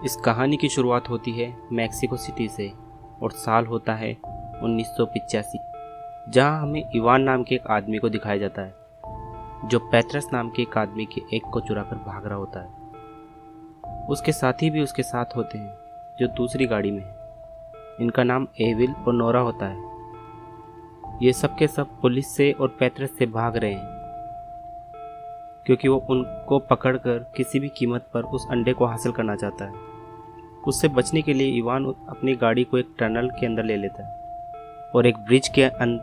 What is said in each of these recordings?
इस कहानी की शुरुआत होती है मैक्सिको सिटी से और साल होता है 1985, जहां हमें इवान नाम के एक आदमी को दिखाया जाता है जो पेट्रस नाम के एक आदमी के एक को चुराकर भाग रहा होता है। उसके साथी भी उसके साथ होते हैं जो दूसरी गाड़ी में है। इनका नाम एविल और नोरा होता है। ये सब के सब पुलिस से और पेट्रस से भाग रहे हैं क्योंकि वो उनको पकड़कर किसी भी कीमत पर उस अंडे को हासिल करना चाहता है। उससे बचने के लिए इवान अपनी गाड़ी को एक टनल के अंदर ले लेता है और एक ब्रिज के अंत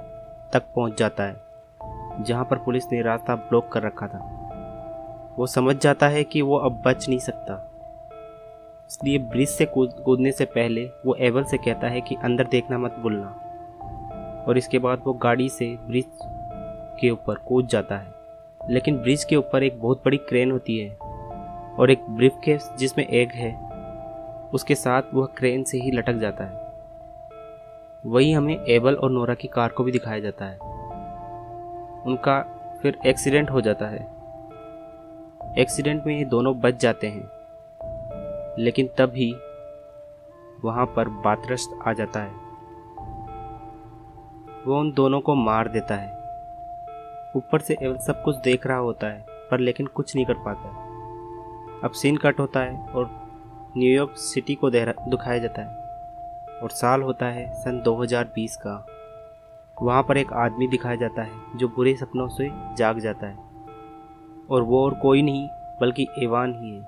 तक पहुंच जाता है जहां पर पुलिस ने रास्ता ब्लॉक कर रखा था। वो समझ जाता है कि वो अब बच नहीं सकता, इसलिए ब्रिज से कूदने से पहले वो एवल से कहता है कि अंदर देखना मत भूलना, और इसके बाद वो गाड़ी से ब्रिज के ऊपर कूद जाता है। लेकिन ब्रिज के ऊपर एक बहुत बड़ी क्रेन होती है और एक ब्रीफकेस जिसमें एग है उसके साथ वह क्रेन से ही लटक जाता है। वही हमें एबल और नोरा की कार को भी दिखाया जाता है। उनका फिर एक्सीडेंट हो जाता है। एक्सीडेंट में ये दोनों बच जाते हैं, लेकिन तभी वहां पर बातरस आ जाता है। वो उन दोनों को मार देता है। ऊपर से एवल सब कुछ देख रहा होता है पर लेकिन कुछ नहीं कर पाता है। अब सीन कट होता है और न्यूयॉर्क सिटी को दिखाया जाता है और साल होता है सन 2020 का। वहाँ पर एक आदमी दिखाया जाता है जो बुरे सपनों से जाग जाता है और वो और कोई नहीं बल्कि इवान ही है।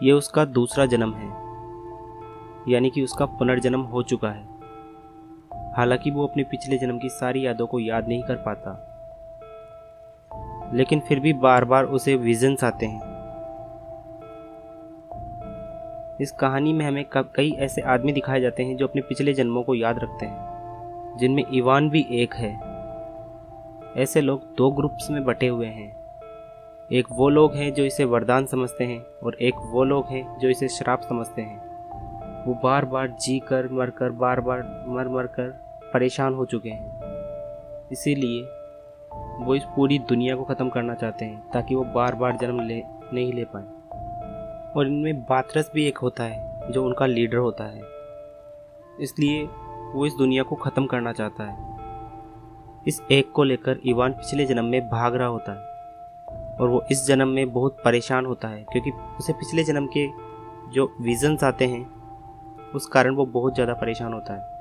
ये उसका दूसरा जन्म है, यानी कि उसका पुनर्जन्म हो चुका है। हालांकि वो अपने पिछले जन्म की सारी यादों को याद नहीं कर पाता, लेकिन फिर भी बार बार उसे विजन्स आते हैं। इस कहानी में हमें कई ऐसे आदमी दिखाए जाते हैं जो अपने पिछले जन्मों को याद रखते हैं, जिनमें इवान भी एक है। ऐसे लोग दो ग्रुप्स में बटे हुए हैं। एक वो लोग हैं जो इसे वरदान समझते हैं और एक वो लोग हैं जो इसे श्राप समझते हैं। वो बार बार जी कर मर कर बार बार मर कर परेशान हो चुके हैं, इसीलिए वो इस पूरी दुनिया को ख़त्म करना चाहते हैं ताकि वो बार बार जन्म नहीं ले पाए। और इनमें बातरस भी एक होता है जो उनका लीडर होता है, इसलिए वो इस दुनिया को ख़त्म करना चाहता है। इस एक को लेकर इवान पिछले जन्म में भाग रहा होता है और वो इस जन्म में बहुत परेशान होता है क्योंकि उसे पिछले जन्म के जो विजन्स आते हैं उस कारण वो बहुत ज़्यादा परेशान होता है।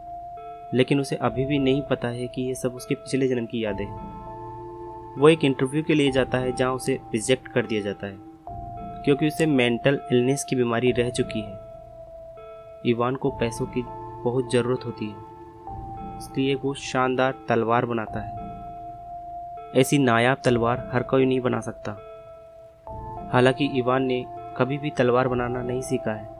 लेकिन उसे अभी भी नहीं पता है कि ये सब उसके पिछले जन्म की यादें हैं। वो एक इंटरव्यू के लिए जाता है जहाँ उसे रिजेक्ट कर दिया जाता है क्योंकि उसे मेंटल इलनेस की बीमारी रह चुकी है। इवान को पैसों की बहुत ज़रूरत होती है, इसलिए वो शानदार तलवार बनाता है। ऐसी नायाब तलवार हर कोई नहीं बना सकता। हालांकि इवान ने कभी भी तलवार बनाना नहीं सीखा है,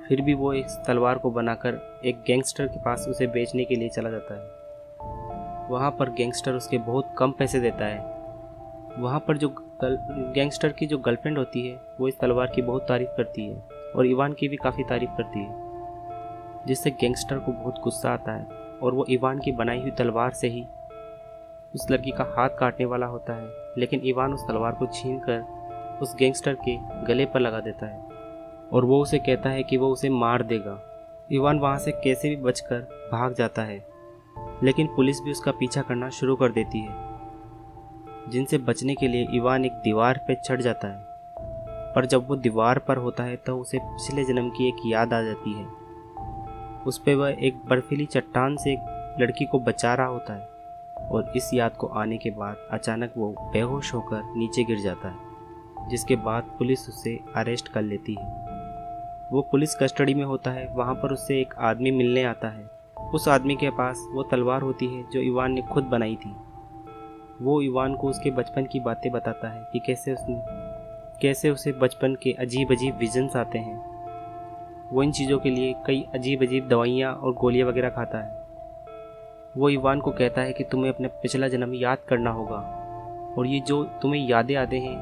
फिर भी वो इस तलवार को बनाकर एक गैंगस्टर के पास उसे बेचने के लिए चला जाता है। वहाँ पर गैंगस्टर उसके बहुत कम पैसे देता है। वहाँ पर जो गैंगस्टर की जो गर्लफ्रेंड होती है वो इस तलवार की बहुत तारीफ़ करती है और इवान की भी काफ़ी तारीफ़ करती है, जिससे गैंगस्टर को बहुत गुस्सा आता है और वो इवान की बनाई हुई तलवार से ही उस लड़की का हाथ काटने वाला होता है। लेकिन इवान उस तलवार को छीनकर उस गैंगस्टर के गले पर लगा देता है और वो उसे कहता है कि वो उसे मार देगा। इवान वहाँ से कैसे भी बचकर भाग जाता है, लेकिन पुलिस भी उसका पीछा करना शुरू कर देती है। जिनसे बचने के लिए इवान एक दीवार पर चढ़ जाता है, पर जब वो दीवार पर होता है तो उसे पिछले जन्म की एक याद आ जाती है। उस पर वह एक बर्फीली चट्टान से एक लड़की को बचा रहा होता है और इस याद को आने के बाद अचानक वो बेहोश होकर नीचे गिर जाता है, जिसके बाद पुलिस उसे अरेस्ट कर लेती है। वो पुलिस कस्टडी में होता है। वहाँ पर उससे एक आदमी मिलने आता है। उस आदमी के पास वो तलवार होती है जो इवान ने खुद बनाई थी। वो इवान को उसके बचपन की बातें बताता है कि कैसे उसे बचपन के अजीब अजीब विजन्स आते हैं। वो इन चीज़ों के लिए कई अजीब अजीब दवाइयाँ और गोलियाँ वगैरह खाता है। वो इवान को कहता है कि तुम्हें अपना पिछला जन्म याद करना होगा और ये जो तुम्हें यादें आते हैं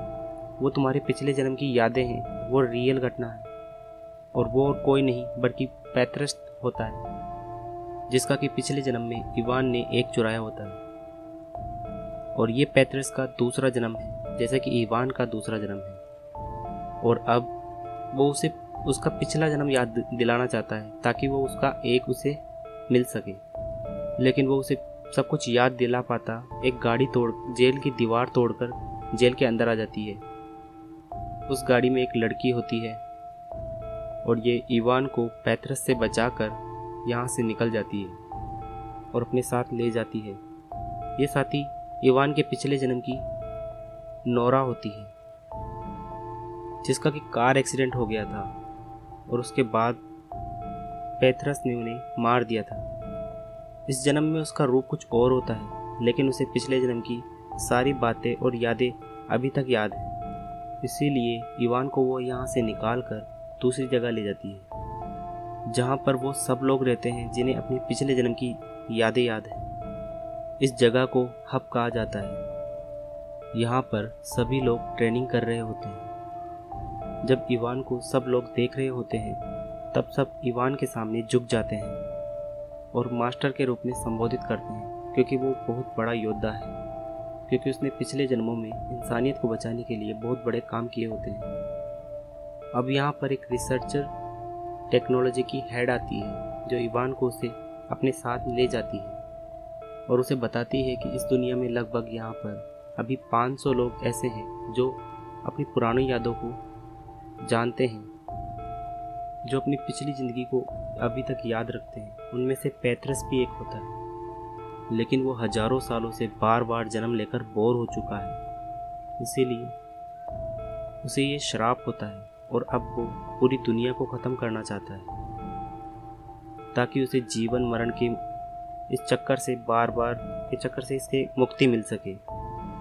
वो तुम्हारे पिछले जन्म की यादें हैं, वो रियल घटना है और वो और कोई नहीं बल्कि पेट्रस होता है, जिसका कि पिछले जन्म में इवान ने एक चुराया होता है। और ये पेट्रस का दूसरा जन्म है, जैसे कि इवान का दूसरा जन्म है। और अब वो उसे उसका पिछला जन्म याद दिलाना चाहता है ताकि वो उसका एक उसे मिल सके, लेकिन वो उसे सब कुछ याद दिला पाता एक गाड़ी तोड़ जेल की दीवार तोड़कर जेल के अंदर आ जाती है। उस गाड़ी में एक लड़की होती है और ये इवान को पैथरस से बचाकर यहाँ से निकल जाती है और अपने साथ ले जाती है। ये साथी इवान के पिछले जन्म की नोरा होती है, जिसका कि कार एक्सीडेंट हो गया था और उसके बाद पैथरस ने उन्हें मार दिया था। इस जन्म में उसका रूप कुछ और होता है, लेकिन उसे पिछले जन्म की सारी बातें और यादें अभी तक याद है। इसीलिए इवान को वो यहाँ से निकाल कर दूसरी जगह ले जाती है, जहाँ पर वो सब लोग रहते हैं जिन्हें अपने पिछले जन्म की यादें याद है। इस जगह को हब कहा जाता है। यहाँ पर सभी लोग ट्रेनिंग कर रहे होते हैं। जब इवान को सब लोग देख रहे होते हैं, तब सब इवान के सामने झुक जाते हैं और मास्टर के रूप में संबोधित करते हैं, क्योंकि वो बहुत बड़ा योद्धा है, क्योंकि उसने पिछले जन्मों में इंसानियत को बचाने के लिए बहुत बड़े काम किए होते हैं। अब यहाँ पर एक रिसर्चर टेक्नोलॉजी की हेड आती है, जो इवान को उसे अपने साथ ले जाती है और उसे बताती है कि इस दुनिया में लगभग यहाँ पर अभी 500 लोग ऐसे हैं जो अपनी पुरानी यादों को जानते हैं, जो अपनी पिछली ज़िंदगी को अभी तक याद रखते हैं। उनमें से पैथरस भी एक होता है, लेकिन वो हजारों सालों से बार बार जन्म लेकर बोर हो चुका है। इसीलिए उसे ये श्राप होता है और अब वो पूरी दुनिया को ख़त्म करना चाहता है, ताकि उसे जीवन मरण के इस चक्कर से इससे मुक्ति मिल सके।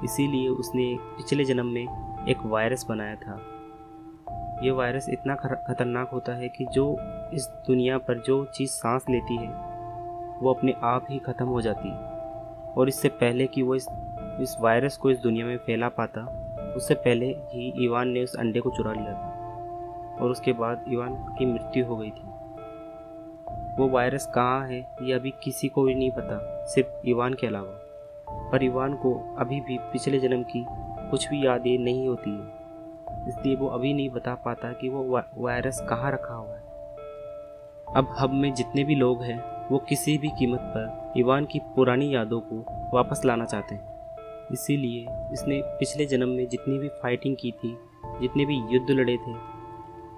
इसीलिए उसने पिछले जन्म में एक वायरस बनाया था। ये वायरस इतना खतरनाक होता है कि जो इस दुनिया पर जो चीज़ सांस लेती है वो अपने आप ही ख़त्म हो जाती है। और इससे पहले कि वो इस वायरस को इस दुनिया में फैला पाता, उससे पहले ही इवान ने उस अंडे को चुरा लिया था और उसके बाद इवान की मृत्यु हो गई थी। वो वायरस कहाँ है ये अभी किसी को भी नहीं पता, सिर्फ इवान के अलावा। पर इवान को अभी भी पिछले जन्म की कुछ भी यादें नहीं होती है, इसलिए वो अभी नहीं बता पाता कि वो वायरस कहाँ रखा हुआ है। अब हब में जितने भी लोग हैं वो किसी भी कीमत पर इवान की पुरानी यादों को वापस लाना चाहते हैं। इसीलिए इसने पिछले जन्म में जितनी भी फाइटिंग की थी, जितने भी युद्ध लड़े थे,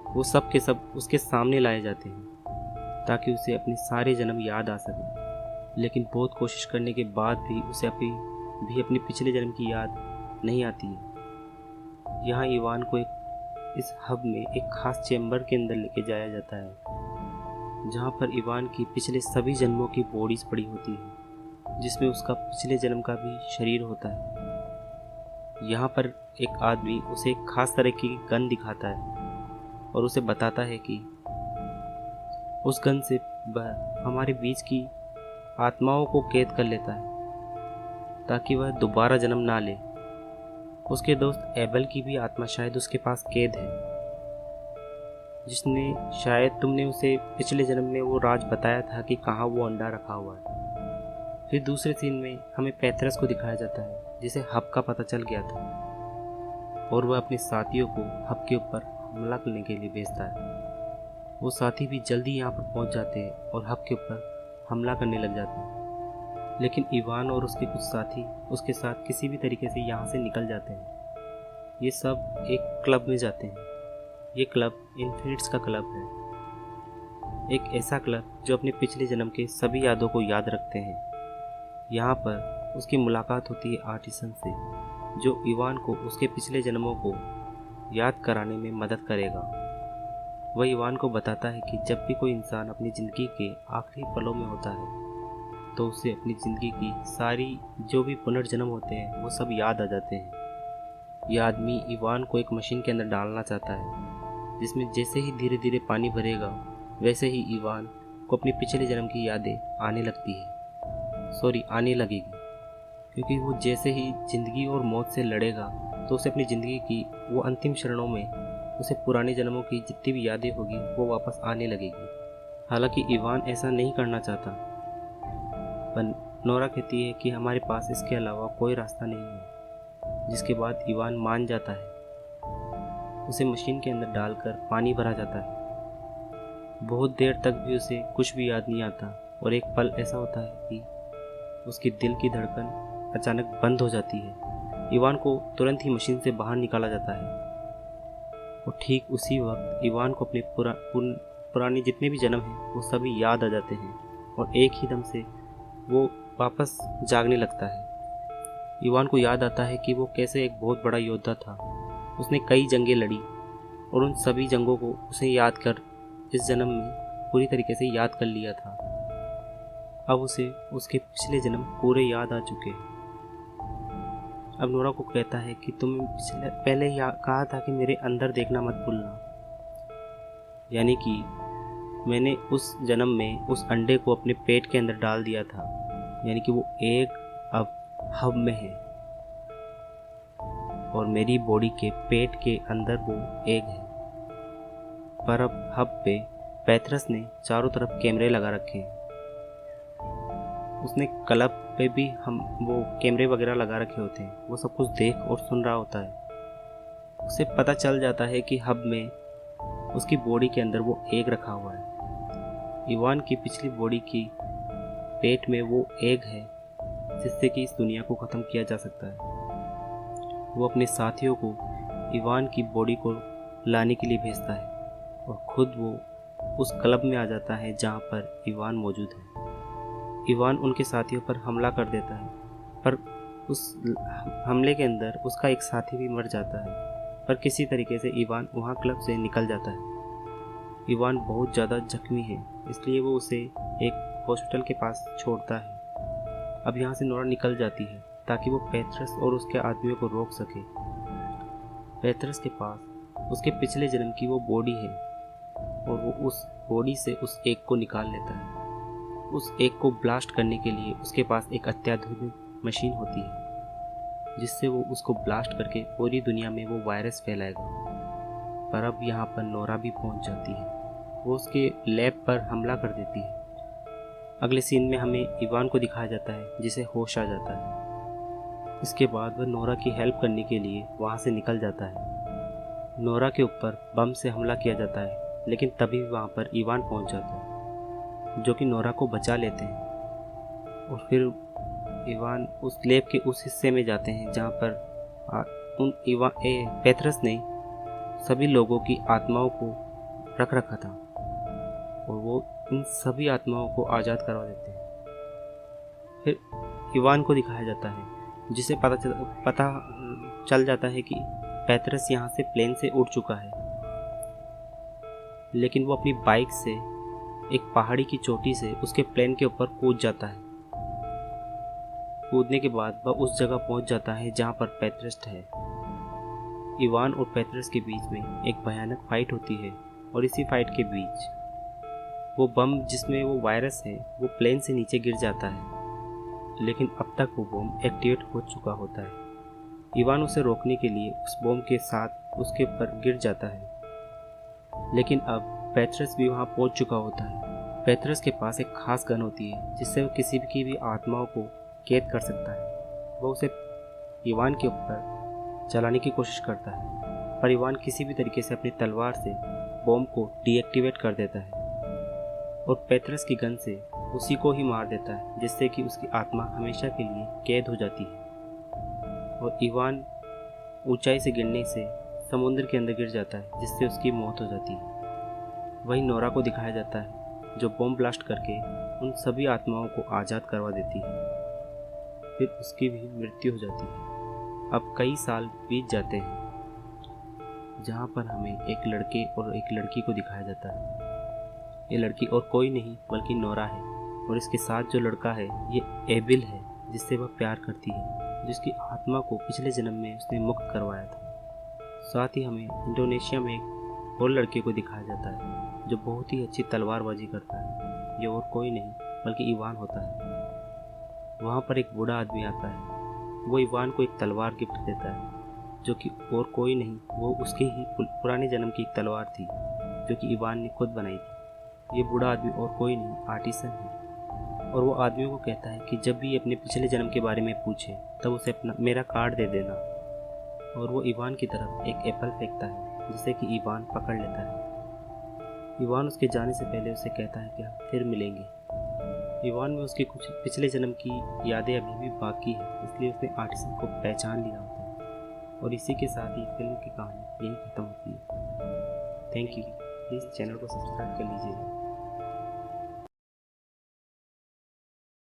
वो सब के सब उसके सामने लाए जाते हैं ताकि उसे अपने सारे जन्म याद आ सकें। लेकिन बहुत कोशिश करने के बाद भी उसे अपने पिछले जन्म की याद नहीं आती है। यहाँ इवान को इस हब में एक खास चेम्बर के अंदर लेके जाया जाता है, जहाँ पर इवान की पिछले सभी जन्मों की बॉडीज पड़ी होती है, जिसमें उसका पिछले जन्म का भी शरीर होता है। यहाँ पर एक आदमी उसे एक खास तरह की गन दिखाता है और उसे बताता है कि उस गन से वह हमारे बीच की आत्माओं को कैद कर लेता है ताकि वह दोबारा जन्म ना ले। उसके दोस्त एबल की भी आत्मा शायद उसके पास कैद है, जिसने शायद तुमने उसे पिछले जन्म में वो राज बताया था कि कहाँ वो अंडा रखा हुआ है। फिर दूसरे सीन में हमें पैथरस को दिखाया जाता है, जिसे हब का पता चल गया था और वह अपने साथियों को हब के ऊपर हमला करने के लिए भेजता है। वो साथी भी जल्दी यहाँ पर पहुँच जाते हैं और हब के ऊपर हमला करने लग जाते हैं, लेकिन इवान और उसके कुछ साथी उसके साथ किसी भी तरीके से यहाँ से निकल जाते हैं। ये सब एक क्लब में जाते हैं। ये क्लब इन्फिनिट्स का क्लब है, एक ऐसा क्लब जो अपने पिछले जन्म के सभी यादों को याद रखते हैं। यहाँ पर उसकी मुलाकात होती है आर्टिसन से, जो इवान को उसके पिछले जन्मों को याद कराने में मदद करेगा। वह इवान को बताता है कि जब भी कोई इंसान अपनी ज़िंदगी के आखिरी पलों में होता है तो उसे अपनी ज़िंदगी की सारी जो भी पुनर्जन्म होते हैं वो सब याद आ जाते हैं। यह आदमी इवान को एक मशीन के अंदर डालना चाहता है, जिसमें जैसे ही धीरे धीरे पानी भरेगा वैसे ही इवान को अपनी पिछले जन्म की यादें आने लगेगी, क्योंकि वो जैसे ही ज़िंदगी और मौत से लड़ेगा तो उसे अपनी ज़िंदगी की वो अंतिम क्षणों में उसे पुराने जन्मों की जितनी भी यादें होगी वो वापस आने लगेगी। हालांकि इवान ऐसा नहीं करना चाहता, पर नोरा कहती है कि हमारे पास इसके अलावा कोई रास्ता नहीं है, जिसके बाद इवान मान जाता है उसे मशीन के अंदर डालकर पानी भरा जाता है। बहुत देर तक भी उसे कुछ भी याद नहीं आता और एक पल ऐसा होता है कि उसकी दिल की धड़कन अचानक बंद हो जाती है। इवान को तुरंत ही मशीन से बाहर निकाला जाता है और ठीक उसी वक्त इवान को अपने पुराने जितने भी जन्म हैं वो सभी याद आ जाते हैं और एक ही दम से वो वापस जागने लगता है। इवान को याद आता है कि वो कैसे एक बहुत बड़ा योद्धा था। उसने कई जंगें लड़ी और उन सभी जंगों को उसे याद कर इस जन्म में पूरी तरीके से याद कर लिया था। अब उसे उसके पिछले जन्म पूरे याद आ चुके हैं। अब नोरा को कहता है कि तुम पहले कहा था कि मेरे अंदर देखना मत भूलना, यानी कि मैंने उस जन्म में उस अंडे को अपने पेट के अंदर डाल दिया था, यानी कि वो एग अब हब में है और मेरी बॉडी के पेट के अंदर वो एग है। पर अब हब पे पैथरस ने चारों तरफ कैमरे लगा रखे हैं। उसने क्लब पे भी वो कैमरे वगैरह लगा रखे होते हैं। वो सब कुछ देख और सुन रहा होता है। उसे पता चल जाता है कि हब में उसकी बॉडी के अंदर वो एग रखा हुआ है। इवान की पिछली बॉडी की पेट में वो एग है जिससे कि इस दुनिया को ख़त्म किया जा सकता है। वो अपने साथियों को इवान की बॉडी को लाने के लिए भेजता है और खुद वो उस क्लब में आ जाता है जहाँ पर इवान मौजूद है। इवान उनके साथियों पर हमला कर देता है, पर उस हमले के अंदर उसका एक साथी भी मर जाता है। पर किसी तरीके से इवान वहाँ क्लब से निकल जाता है। इवान बहुत ज़्यादा जख्मी है, इसलिए वो उसे एक हॉस्पिटल के पास छोड़ता है। अब यहाँ से नोरा निकल जाती है ताकि वो पैथरस और उसके आदमियों को रोक सके। पैथरस के पास उसके पिछले जन्म की वो बॉडी है और वो उस बॉडी से उस एग को निकाल लेता है। उस एग को ब्लास्ट करने के लिए उसके पास एक अत्याधुनिक मशीन होती है जिससे वो उसको ब्लास्ट करके पूरी दुनिया में वो वायरस फैलाएगा। पर अब यहाँ पर नोरा भी पहुँच जाती है। वो उसके लैब पर हमला कर देती है। अगले सीन में हमें इवान को दिखाया जाता है जिसे होश आ जाता है। इसके बाद वह नोरा की हेल्प करने के लिए वहाँ से निकल जाता है। नोरा के ऊपर बम से हमला किया जाता है, लेकिन तभी वहाँ पर इवान पहुँच जाता है जो कि नोरा को बचा लेते हैं। और फिर इवान उस लेब के उस हिस्से में जाते हैं जहाँ पर पैथरस ने सभी लोगों की आत्माओं को रख रखा था और वो इन सभी आत्माओं को आज़ाद करवा देते हैं। फिर इवान को दिखाया जाता है जिसे पता चल जाता है कि पैथरस यहाँ से प्लेन से उड़ चुका है, लेकिन वो अपनी बाइक से एक पहाड़ी की चोटी से उसके प्लेन के ऊपर कूद जाता है। कूदने के बाद वह उस जगह पहुँच जाता है जहाँ पर पैथरस है। इवान और पैथरस के बीच में एक भयानक फाइट होती है और इसी फाइट के बीच वो बम जिसमें वो वायरस है वो प्लेन से नीचे गिर जाता है, लेकिन अब तक वो बम एक्टिवेट हो चुका होता है। इवान उसे रोकने के लिए उस बम के साथ उसके ऊपर गिर जाता है, लेकिन अब पैथरस भी वहाँ पहुँच चुका होता है। पैथरस के पास एक खास गन होती है जिससे वो किसी की भी आत्माओं को कैद कर सकता है। वो उसे इवान के ऊपर चलाने की कोशिश करता है, पर इवान किसी भी तरीके से अपनी तलवार से बम को डीएक्टिवेट कर देता है और पैथरस की गन से उसी को ही मार देता है, जिससे कि उसकी आत्मा हमेशा के लिए कैद हो जाती है। और इवान ऊंचाई से गिरने से समुद्र के अंदर गिर जाता है, जिससे उसकी मौत हो जाती है। वहीं नोरा को दिखाया जाता है जो बम ब्लास्ट करके उन सभी आत्माओं को आज़ाद करवा देती है। फिर उसकी भी मृत्यु हो जाती है। अब कई साल बीत जाते हैं जहाँ पर हमें एक लड़के और एक लड़की को दिखाया जाता है। ये लड़की और कोई नहीं बल्कि नोरा है और इसके साथ जो लड़का है ये एबिल है जिससे वह प्यार करती है, जिसकी आत्मा को पिछले जन्म में उसने मुक्त करवाया था। साथ ही हमें इंडोनेशिया में एक और लड़के को दिखाया जाता है जो बहुत ही अच्छी तलवारबाजी करता है। ये और कोई नहीं बल्कि इवान होता है। वहाँ पर एक बूढ़ा आदमी आता है। वो इवान को एक तलवार गिफ्ट देता है जो कि और कोई नहीं, वो उसके ही पुराने जन्म की एक तलवार थी जो कि इवान ने खुद बनाई थी। ये बूढ़ा आदमी और कोई नहीं आर्टिसन है और वो आदमियों को कहता है कि जब भी अपने पिछले जन्म के बारे में पूछे तब उसे मेरा कार्ड दे देना। और वो इवान की तरफ एक एप्पल फेंकता है जिसे कि इवान पकड़ लेता है। इवान उसके जाने से पहले उसे कहता है कि हम फिर मिलेंगे। इवान में उसके कुछ पिछले जन्म की यादें अभी भी बाकी है, इसलिए उसने आर्टिसन को पहचान लिया होता है। और इसी के साथ ही फिल्म की कहानी यही खत्म होती है। Thank you. प्लीज़ चैनल को सब्सक्राइब कर लीजिए।